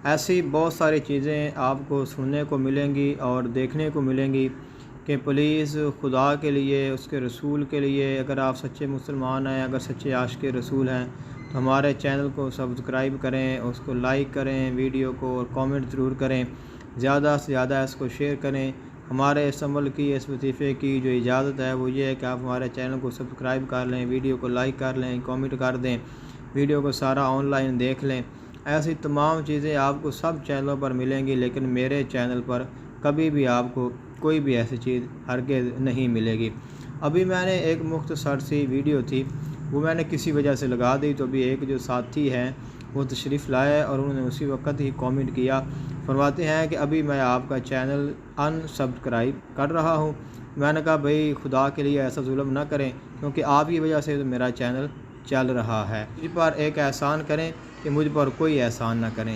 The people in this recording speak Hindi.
ऐसी बहुत सारी चीज़ें आपको सुनने को मिलेंगी और देखने को मिलेंगी कि पुलिस खुदा के लिए, उसके रसूल के लिए, अगर आप सच्चे मुसलमान हैं, अगर सच्चे आशिक़ रसूल हैं, तो हमारे चैनल को सब्सक्राइब करें, उसको लाइक करें वीडियो को, और कमेंट ज़रूर करें। ज़्यादा से ज़्यादा इसको शेयर करें। हमारे इस अमल की, इस वजीफ़े की जो इजाज़त है वो ये है कि आप हमारे चैनल को सब्सक्राइब कर लें, वीडियो को लाइक कर लें, कमेंट कर दें, वीडियो को सारा ऑनलाइन देख लें। ऐसी तमाम चीज़ें आपको सब चैनलों पर मिलेंगी, लेकिन मेरे चैनल पर कभी भी आपको कोई भी ऐसी चीज़ हरगिज़ नहीं मिलेगी। अभी मैंने एक मुख्तसर सी वीडियो थी, वो मैंने किसी वजह से लगा दी, तो अभी एक जो साथी हैं वो तशरीफ़ लाए और उन्होंने उसी वक्त ही कमेंट किया। फरमाते हैं कि अभी मैं आपका चैनल अनसब्सक्राइब कर रहा हूँ। मैंने कहा भाई खुदा के लिए ऐसा जुल्म ना करें, क्योंकि आपकी वजह से तो मेरा चैनल चल रहा है। मुझ पर एक एहसान करें कि मुझ पर कोई एहसान ना करें।